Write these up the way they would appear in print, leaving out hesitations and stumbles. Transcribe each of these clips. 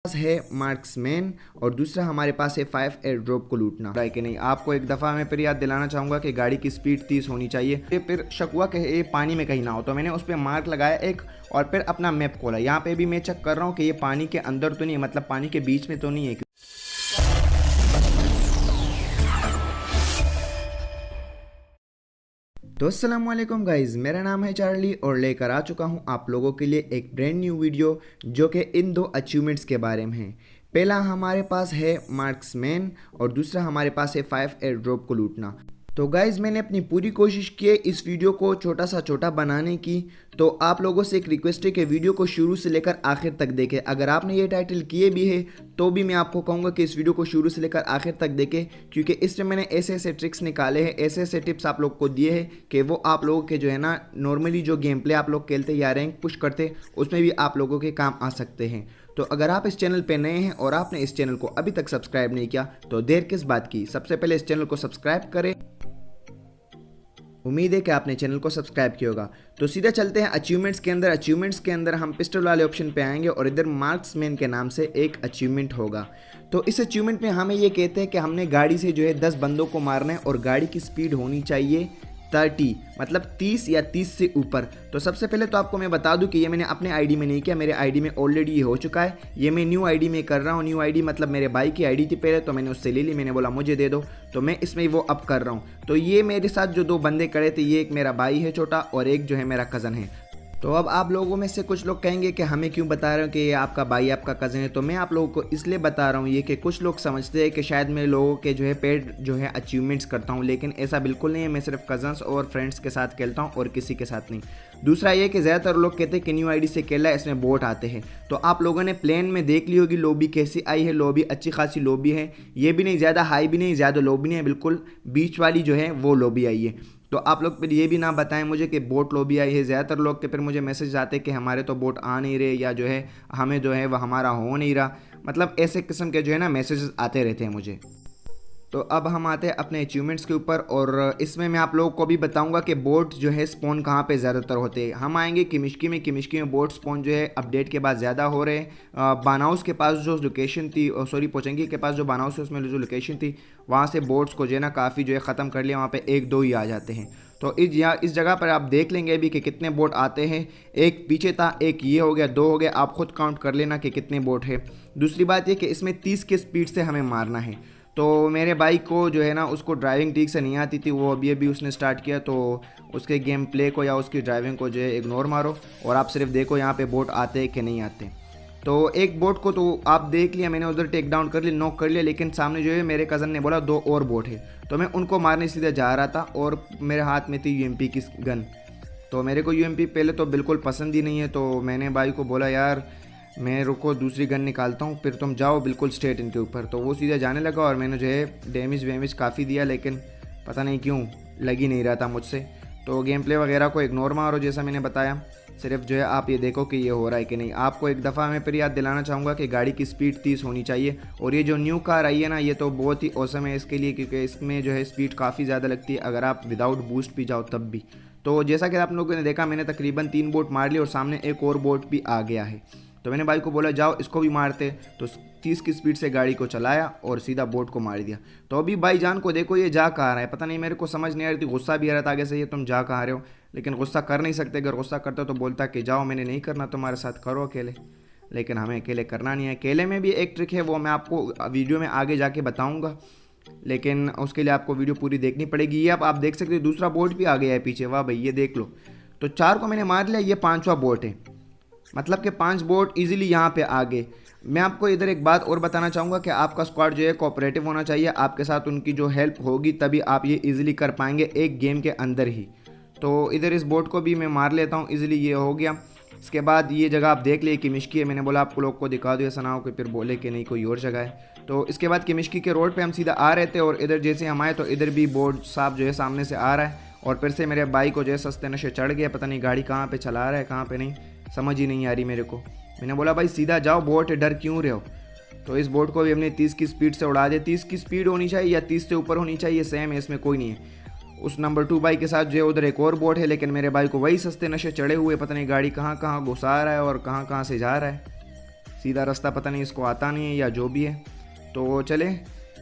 पास है मार्क्समैन और दूसरा हमारे पास है 5 एयर ड्रॉप को लूटना है कि नहीं। आपको एक दफ़ा मैं फिर याद दिलाना चाहूँगा कि गाड़ी की स्पीड 30 होनी चाहिए। फिर शक हुआ कि ये पानी में कहीं ना हो, तो मैंने उस पर मार्क लगाया एक और फिर अपना मैप खोला। यहाँ पे भी मैं चेक कर रहा हूँ कि ये पानी के अंदर तो नहीं है, मतलब पानी के बीच में तो नहीं है। तो अस्सलाम वालेकुम गाइज़, मेरा नाम है चार्ली और लेकर आ चुका हूँ आप लोगों के लिए एक ब्रांड न्यू वीडियो जो कि इन दो अचीवमेंट्स के बारे में है। पहला हमारे पास है मार्क्समैन और दूसरा हमारे पास है 5 एयर ड्रॉप को लूटना। तो गाइज़ मैंने अपनी पूरी कोशिश की है इस वीडियो को छोटा सा छोटा बनाने की। तो आप लोगों से एक रिक्वेस्ट है कि वीडियो को शुरू से लेकर आखिर तक देखें। अगर आपने ये टाइटल किए भी है तो भी मैं आपको कहूँगा कि इस वीडियो को शुरू से लेकर आखिर तक देखें, क्योंकि इसमें मैंने ऐसे ऐसे ट्रिक्स निकाले हैं, ऐसे ऐसे टिप्स आप लोग को दिए हैं कि वो आप लोगों के जो है ना नॉर्मली जो गेम प्ले आप लोग खेलते या रैंक पुश करते उसमें भी आप लोगों के काम आ सकते हैं। तो अगर आप इस चैनल पे नए हैं और आपने इस चैनल को अभी तक सब्सक्राइब नहीं किया तो देर किस बात की, सबसे पहले इस चैनल को सब्सक्राइब करें। उम्मीद है कि आपने चैनल को सब्सक्राइब किया होगा। तो सीधा चलते हैं अचीवमेंट्स के अंदर। अचीवमेंट्स के अंदर हम पिस्टल वाले ऑप्शन पे आएंगे और इधर मार्क्समैन के नाम से एक अचीवमेंट होगा। तो इस अचीवमेंट में हमें ये कहते हैं कि हमने गाड़ी से जो है 10 बंदों को मारना है और गाड़ी की स्पीड होनी चाहिए 30, मतलब 30 या 30 से ऊपर। तो सबसे पहले तो आपको मैं बता दूं कि ये मैंने अपने आईडी में नहीं किया, मेरे आईडी में ऑलरेडी ये हो चुका है। ये मैं न्यू आईडी में कर रहा हूँ। न्यू आईडी मतलब मेरे भाई की आईडी थी पहले, तो मैंने उससे ले ली, मैंने बोला मुझे दे दो, तो मैं इसमें वो अब कर रहा हूँ। तो ये मेरे साथ जो दो बंदे खड़े थे, ये एक मेरा भाई है छोटा और एक जो है मेरा कज़न है। तो अब आप लोगों में से कुछ लोग कहेंगे कि हमें क्यों बता रहे हो कि ये आपका भाई आपका कज़न है। तो मैं आप लोगों को इसलिए बता रहा हूँ ये कि कुछ लोग समझते हैं कि शायद मैं लोगों के जो है पेड जो है अचीवमेंट्स करता हूँ, लेकिन ऐसा बिल्कुल नहीं है। मैं सिर्फ कज़न्स और फ्रेंड्स के साथ खेलता हूँ और किसी के साथ नहीं। दूसरा ये कि ज़्यादातर लोग कहते हैं कि न्यू आईडी से खेला है, इसमें बोट आते हैं। तो आप लोगों ने प्लेन में देख ली होगी लॉबी कैसी आई है। लॉबी अच्छी खासी लॉबी है, ये भी नहीं ज़्यादा हाई भी नहीं, ज़्यादा लो भी नहीं है, बिल्कुल बीच वाली जो है वो लॉबी आई है। तो आप लोग फिर ये भी ना बताएं मुझे कि बोट लॉबी आई है। ज़्यादातर लोग के फिर मुझे मैसेज आते कि हमारे तो बोट आ नहीं रहे, या जो है हमें जो है वह हमारा हो नहीं रहा, मतलब ऐसे किस्म के जो है ना मैसेजेस आते रहते हैं मुझे। तो अब हम आते हैं अपने अचीवमेंट्स के ऊपर और इसमें मैं आप लोगों को भी बताऊंगा कि बोट जो है स्पॉन कहाँ पे ज़्यादातर होते हैं। हम आएंगे किमिश्की में। किमिश्की में बोट स्पॉन जो है अपडेट के बाद ज़्यादा हो रहे हैं। बानाउस के पास जो लोकेशन थी, सॉरी पोचंगी के पास जो बानाउस है उसमें जो लोकेशन थी वहाँ से बोट्स को जो है ना काफ़ी जो है ख़त्म कर लिया। वहाँ पर एक दो ही आ जाते हैं। तो इस जगह पर आप देख लेंगे अभी कि कितने बोट आते हैं। एक पीछे था, एक ये हो गया, दो हो गया। आप खुद काउंट कर लेना कि कितने बोट है। दूसरी बात ये कि इसमें 30 की स्पीड से हमें मारना है। तो मेरे भाई को जो है ना उसको ड्राइविंग ठीक से नहीं आती थी, वो अभी उसने स्टार्ट किया। तो उसके गेम प्ले को या उसकी ड्राइविंग को जो है इग्नोर मारो और आप सिर्फ देखो यहाँ पे बोट आते हैं कि नहीं आते। तो एक बोट को तो आप देख लिया, मैंने उधर टेक डाउन कर लिया, नॉक कर लिया, लेकिन सामने जो है मेरे कज़न ने बोला 2 और बोट है। तो मैं उनको मारने सीधे जा रहा था और मेरे हाथ में थी यूएमपी की गन। तो मेरे को यूएमपी पहले तो बिल्कुल पसंद ही नहीं है। तो मैंने भाई को बोला यार मैं रुको दूसरी गन निकालता हूँ, फिर तुम जाओ बिल्कुल स्ट्रेट इनके ऊपर। तो वो सीधे जाने लगा और मैंने जो है डैमेज काफ़ी दिया, लेकिन पता नहीं क्यों लग ही नहीं रहा था मुझसे। तो गेम प्ले वगैरह को इग्नोर मारो जैसा मैंने बताया, सिर्फ जो है आप ये देखो कि ये हो रहा है कि नहीं। आपको एक दफ़ा मैं फिर याद दिलाना चाहूँगा कि गाड़ी की स्पीड 30 होनी चाहिए। और ये जो न्यू कार आई है ना, ये तो बहुत ही औसम है इसके लिए, क्योंकि इसमें जो है स्पीड काफ़ी ज़्यादा लगती है अगर आप विदाउट बूस्ट भी जाओ तब भी। तो जैसा कि आप लोगों ने देखा, मैंने तकरीबन 3 बोट मार ली और सामने एक और बोट भी आ गया है। तो मैंने भाई को बोला जाओ इसको भी मारते। तो 30 की स्पीड से गाड़ी को चलाया और सीधा बोट को मार दिया। तो अभी भाई जान को देखो ये जा कहाँ रहा है, पता नहीं, मेरे को समझ नहीं आ रही थी। गुस्सा भी आ रहा था आगे से, ये तुम जा कहाँ रहे हो, लेकिन गुस्सा कर नहीं सकते। अगर गुस्सा करते तो बोलता कि जाओ मैंने नहीं करना तुम्हारे साथ, करो अकेले, लेकिन हमें अकेले करना नहीं है। अकेले में भी एक ट्रिक है, वो मैं आपको वीडियो में आगे जाके बताऊँगा, लेकिन उसके लिए आपको वीडियो पूरी देखनी पड़ेगी। ये अब आप देख सकते हो दूसरा बोट भी आ गया है पीछे, वाह भाई ये देख लो। तो 4 को मैंने मार लिया, ये 5वां बोट है, मतलब कि 5 बोट इजीली यहाँ पे आ गए। मैं आपको इधर एक बात और बताना चाहूँगा कि आपका स्क्वाड जो है कोऑपरेटिव होना चाहिए। आपके साथ उनकी जो हेल्प होगी तभी आप ये इजीली कर पाएंगे एक गेम के अंदर ही। तो इधर इस बोट को भी मैं मार लेता हूँ, इजीली ये हो गया। इसके बाद ये जगह आप देख लिए किमिश्की है, मैंने बोला आपको लोग को दिखा दो, ऐसा ना हो कि फिर बोले कि नहीं कोई और जगह है। तो इसके बाद किमिश्की के रोड पर हम सीधा आ रहे थे और इधर जैसे हम आए तो इधर भी बोट साहब जो है सामने से आ रहा है और फिर से मेरे बाइक को जो है सस्ते नशे चढ़ गया। पता नहीं गाड़ी कहाँ पर चला रहा है कहाँ पर नहीं, समझ ही नहीं आ रही मेरे को। मैंने बोला भाई सीधा जाओ, बोट है, डर क्यों रहे हो। तो इस बोट को भी हमने 30 की स्पीड से उड़ा दिया। 30 की स्पीड होनी चाहिए या 30 से ऊपर होनी चाहिए, सेम है, इसमें कोई नहीं है। उस नंबर 2 भाई के साथ जो है उधर एक और बोट है, लेकिन मेरे भाई को वही सस्ते नशे चढ़े हुए, पता नहीं गाड़ी कहाँ कहाँ घुसा रहा है और कहाँ कहाँ से जा रहा है। सीधा रास्ता पता नहीं इसको आता नहीं है या जो भी है। तो चले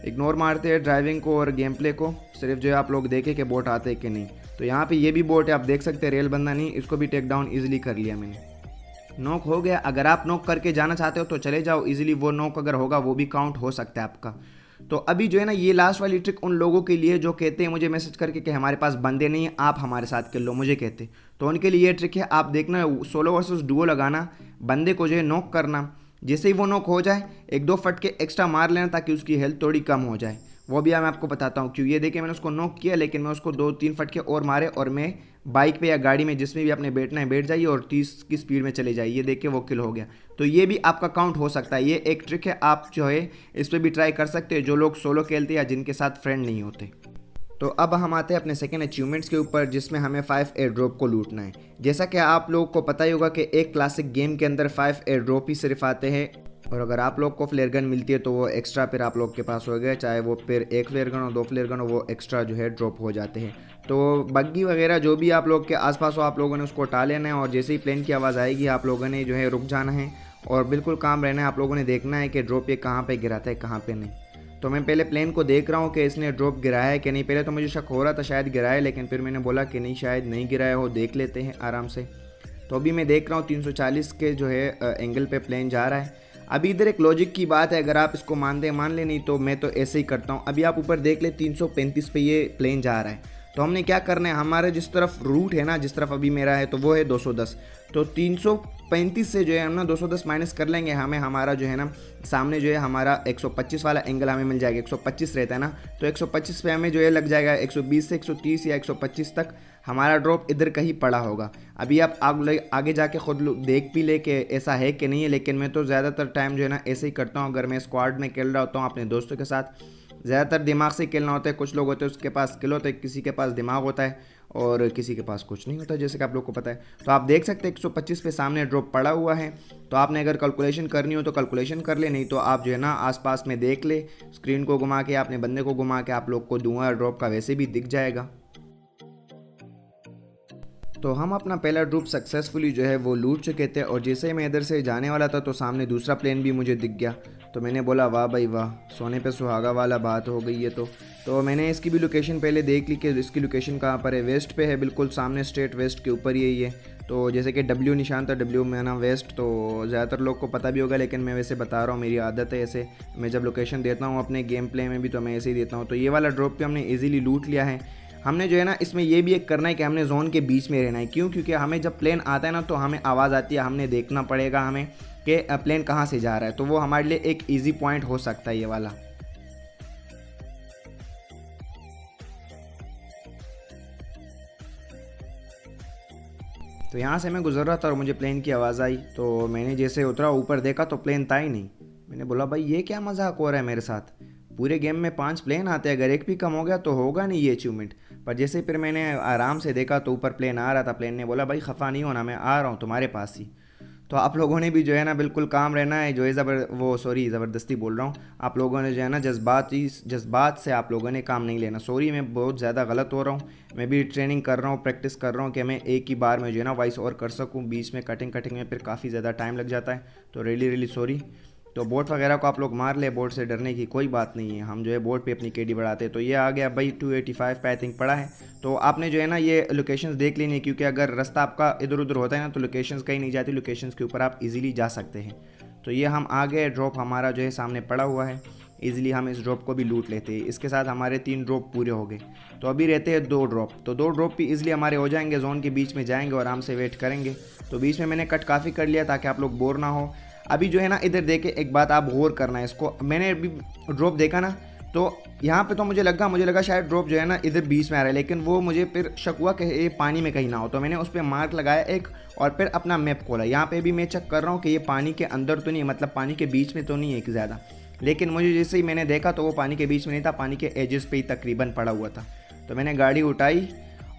इग्नोर मारते हैं ड्राइविंग को और गेम प्ले को, सिर्फ जो है आप लोग देखें कि बोट आते हैं कि नहीं। तो यहाँ पे ये भी बोट है, आप देख सकते हैं, रेल बंदा नहीं, इसको भी टेक डाउन ईजिली कर लिया मैंने। नॉक हो गया। अगर आप नॉक करके जाना चाहते हो तो चले जाओ इजीली, वो नॉक अगर होगा वो भी काउंट हो सकता है आपका। तो अभी जो है ना ये लास्ट वाली ट्रिक उन लोगों के लिए जो कहते हैं मुझे मैसेज करके कि हमारे पास बंदे नहीं हैं, आप हमारे साथ खेल लो, मुझे कहते, तो उनके लिए ये ट्रिक है। आप देखना सोलो वर्सेस डुओ लगाना, बंदे को जो है नॉक करना, जैसे ही वो नॉक हो जाए 1-2 फटके एक्स्ट्रा मार लेना ताकि उसकी हेल्थ थोड़ी कम हो जाए। वो भी मैं आपको बताता हूँ क्यों। ये देखिए मैंने उसको नॉक किया, लेकिन मैं उसको 2-3 फटके और मारे और मैं बाइक पे या गाड़ी में जिसमें भी आपने बैठना है बैठ जाइए और 30 की स्पीड में चले जाइए। ये देखिए वो किल हो गया। तो ये भी आपका काउंट हो सकता है, ये एक ट्रिक है, आप जो है इस पर भी ट्राई कर सकते हैं जो लोग सोलो खेलते हैं या जिनके साथ फ्रेंड नहीं होते। तो अब हम आते हैं अपने सेकेंड अचीवमेंट्स के ऊपर, जिसमें हमें 5 एयर ड्रॉप को लूटना है। जैसा कि आप लोगों को पता ही होगा कि एक क्लासिक गेम के अंदर 5 एयर ड्रॉप ही सिर्फ आते हैं, और अगर आप लोग को फ्लेयर गन मिलती है तो वो एक्स्ट्रा फिर आप लोग के पास हो गया, चाहे वो फिर 1 फ्लेयर गन हो 2 फ्लेयर गन हो, वो एक्स्ट्रा जो है ड्रॉप हो जाते हैं। तो बग्गी वगैरह जो भी आप लोग के आसपास हो आप लोगों ने उसको उठा लेना है, और जैसे ही प्लेन की आवाज़ आएगी आप लोगों ने जो है रुक जाना है और बिल्कुल काम रहना है। आप लोगों ने देखना है कि ड्रॉप ये कहाँ पे गिराता है कहाँ पे नहीं। तो मैं पहले प्लेन को देख रहा हूँ कि इसने ड्रॉप गिराया है कि नहीं। पहले तो मुझे शक हो रहा था शायद गिराया, लेकिन फिर मैंने बोला कि नहीं शायद नहीं गिराया हो, देख लेते हैं आराम से। तो अभी मैं देख रहा हूँ 340 के जो है एंगल पे प्लेन जा रहा है। अभी इधर एक लॉजिक की बात है, अगर आप इसको मानते हैं मान ले, नहीं तो मैं तो ऐसे ही करता हूँ। अभी आप ऊपर देख ले 335 पे ये प्लेन जा रहा है। तो हमने क्या करना है, हमारे जिस तरफ रूट है ना, जिस तरफ अभी मेरा है तो वो है 210, तो 335 से जो है हम ना 210 माइनस कर लेंगे, हमें हमारा जो है ना सामने जो है हमारा 125 वाला एंगल हमें मिल जाएगा। 125 रहता है ना, तो 125 पे हमें जो है लग जाएगा 120 से 130 या 125 तक हमारा ड्रॉप इधर कहीं पड़ा होगा। अभी आप आगे जाके खुद देख भी ले कि ऐसा है कि नहीं है, लेकिन मैं तो ज़्यादातर टाइम जो है ना ऐसे ही करता हूँ। अगर मैं स्क्वाड में खेल रहा होता हूँ अपने दोस्तों के साथ, ज़्यादातर दिमाग से खेलना होता है। कुछ लोग होते हैं उसके पास स्किल होता है, किसी के पास दिमाग होता है और किसी के पास कुछ नहीं होता, जैसे कि आप लोग को पता है। तो आप देख सकते हैं 125 पे सामने ड्रॉप पड़ा हुआ है। तो आपने अगर कैलकुलेशन करनी हो तो कैलकुलेशन कर ले, नहीं तो आप जो है ना आसपास में देख ले, स्क्रीन को घुमा के अपने बंदे को घुमा के आप लोग को धुआं ड्रॉप का वैसे भी दिख जाएगा। तो हम अपना पहला ड्रॉप सक्सेसफुली जो है वो लूट चुके थे, और जैसे ही मैं इधर से जाने वाला था तो सामने दूसरा प्लेन भी मुझे दिख गया। तो मैंने बोला वाह भाई वाह, सोने पे सुहागा वाला बात हो गई है। तो मैंने इसकी भी लोकेशन पहले देख ली कि इसकी लोकेशन कहाँ पर है। वेस्ट पे है, बिल्कुल सामने स्ट्रेट वेस्ट के ऊपर ही है। तो जैसे कि W निशान था, W में ना वेस्ट, तो ज़्यादातर लोग को पता भी होगा, लेकिन मैं वैसे बता रहा हूँ, मेरी आदत है ऐसे। मैं जब लोकेशन देता हूँ अपने गेम प्ले में भी तो मैं ऐसे ही देता हूँ। तो ये वाला ड्रॉप भी हमने ईजिली लूट लिया है। हमने जो है ना इसमें ये भी एक करना है कि हमने जोन के बीच में रहना है। क्यों? क्योंकि हमें जब प्लेन आता है ना तो हमें आवाज़ आती है, हमने देखना पड़ेगा हमें कि प्लेन कहाँ से जा रहा है। तो वो हमारे लिए एक इजी पॉइंट हो सकता है ये वाला। तो यहाँ से मैं गुजर रहा था और मुझे प्लेन की आवाज़ आई। तो मैंने जैसे उतरा ऊपर देखा तो प्लेन था ही नहीं। मैंने बोला भाई ये क्या मजाक हो रहा है मेरे साथ, पूरे गेम में 5 प्लेन आते हैं, अगर एक भी कम हो गया तो होगा नहीं ये अचीवमेंट। पर जैसे फिर मैंने आराम से देखा तो ऊपर प्लेन आ रहा था। प्लेन ने बोला भाई खफा नहीं होना, मैं आ रहा हूँ तुम्हारे पास ही। तो आप लोगों ने भी जो है ना बिल्कुल काम रहना है, जो है ज़बरदस्ती बोल रहा हूँ। आप लोगों ने जो है ना जज्बात से आप लोगों ने काम नहीं लेना। सॉरी मैं बहुत ज़्यादा गलत हो रहा हूँ, मैं भी ट्रेनिंग कर रहा हूँ, प्रैक्टिस कर रहा हूँ कि मैं एक ही बार में जो है ना वॉइस ओवर कर सकूँ। बीच में कटिंग में फिर काफ़ी ज़्यादा टाइम लग जाता है, तो रियली सॉरी। तो बोट वगैरह को आप लोग मार ले, बोट से डरने की कोई बात नहीं है, हम जो है बोट पे अपनी केडी बढ़ाते हैं। तो ये आ गया भाई 285 पे आई थिंक पड़ा है। तो आपने जो है ना ये लोकेशंस देख लेनी है, क्योंकि अगर रास्ता आपका इधर उधर होता है ना तो लोकेशंस कहीं नहीं जाती, लोकेशंस के ऊपर आप इजीली जा सकते हैं। तो ये हम आ गए, ड्रॉप हमारा जो है सामने पड़ा हुआ है, ईजिली हम इस ड्रॉप को भी लूट लेते हैं। इसके साथ हमारे 3 ड्रॉप पूरे हो गए। तो अभी रहते हैं 2 ड्रॉप, तो 2 ड्रॉप भी ईजिली हमारे हो जाएंगे। जोन के बीच में जाएंगे और आराम से वेट करेंगे। तो बीच में मैंने कट काफ़ी कर लिया ताकि आप लोग बोर ना हो। अभी जो है ना इधर देखे एक बात आप गौर करना है इसको, मैंने अभी ड्रॉप देखा ना तो यहाँ पे तो मुझे लगा शायद ड्रॉप जो है ना इधर बीच में आ रहा है, लेकिन वो मुझे फिर शक हुआ कि ये पानी में कहीं ना हो। तो मैंने उस पर मार्क लगाया एक और फिर अपना मैप खोला। यहाँ पे भी मैं चेक कर रहा हूँ कि ये पानी के अंदर तो नहीं है, मतलब पानी के बीच में तो नहीं है कि ज़्यादा, लेकिन मुझे जैसे ही मैंने देखा तो वो पानी के बीच में नहीं था, पानी के एजेस पे ही तकरीबन पड़ा हुआ था। तो मैंने गाड़ी उठाई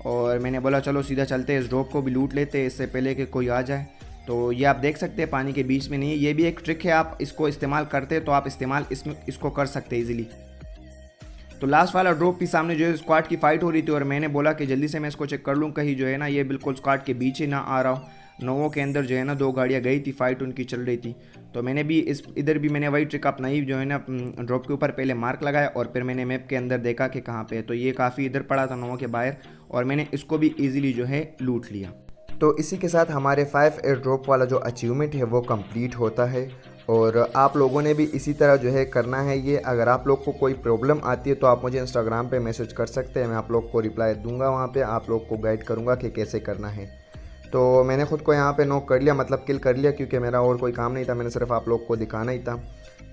और मैंने बोला चलो सीधा चलते हैं, इस ड्रॉप को भी लूट लेते इससे पहले कि कोई आ जाए। तो ये आप देख सकते हैं पानी के बीच में नहीं है, ये भी एक ट्रिक है, आप इसको इस्तेमाल करते हैं तो आप इस्तेमाल इसको कर सकते हैं इजीली। तो लास्ट वाला ड्रॉप भी सामने जो है स्क्वाड की फाइट हो रही थी और मैंने बोला कि जल्दी से मैं इसको चेक कर लूँ कहीं जो है ना ये बिल्कुल स्क्वाड के बीच ही ना आ रहा हो। नोवो के अंदर जो है ना 2 गाड़ियाँ गई थी, फाइट उनकी चल रही थी। तो मैंने भी इधर भी मैंने वही ट्रिक अपनाई, जो है ना ड्रॉप के ऊपर पहले मार्क लगाया और फिर मैंने मैप के अंदर देखा कि कहाँ पे है। तो ये काफ़ी इधर पड़ा था नोवो के बाहर, और मैंने इसको भी ईजिली जो है लूट लिया। तो इसी के साथ हमारे 5 एयर ड्रॉप वाला जो अचीवमेंट है वो कंप्लीट होता है। और आप लोगों ने भी इसी तरह जो है करना है ये। अगर आप लोग को कोई प्रॉब्लम आती है तो आप मुझे इंस्टाग्राम पे मैसेज कर सकते हैं, मैं आप लोग को रिप्लाई दूंगा, वहाँ पे आप लोग को गाइड करूँगा कि कैसे करना है। तो मैंने ख़ुद को यहाँ पे नॉक कर लिया, मतलब किल कर लिया, क्योंकि मेरा और कोई काम नहीं था, मैंने सिर्फ आप लोग को दिखाना ही था।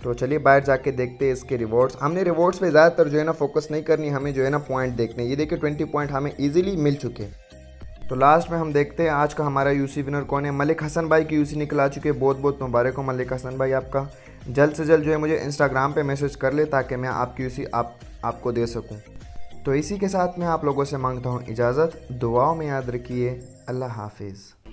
तो चलिए बाहर जाके देखते हैं इसके रिवॉर्ड्स। हमने रिवॉर्ड्स पे ज़्यादातर जो है ना फोकस नहीं करनी, हमें जो है ना पॉइंट देखने। ये देखिए 20 पॉइंट हमें ईजिली मिल चुके। तो लास्ट में हम देखते हैं आज का हमारा यूसी विनर कौन है। मलिक हसन भाई की यूसी निकल आ चुके हैं, बहुत बहुत मुबारक हो मलिक हसन भाई आपका। जल्द से जल्द जो है मुझे इंस्टाग्राम पे मैसेज कर ले ताकि मैं आपकी यूसी आपको दे सकूं। तो इसी के साथ मैं आप लोगों से मांगता हूं इजाज़त। दुआओं में याद रखिए। अल्लाह हाफिज़।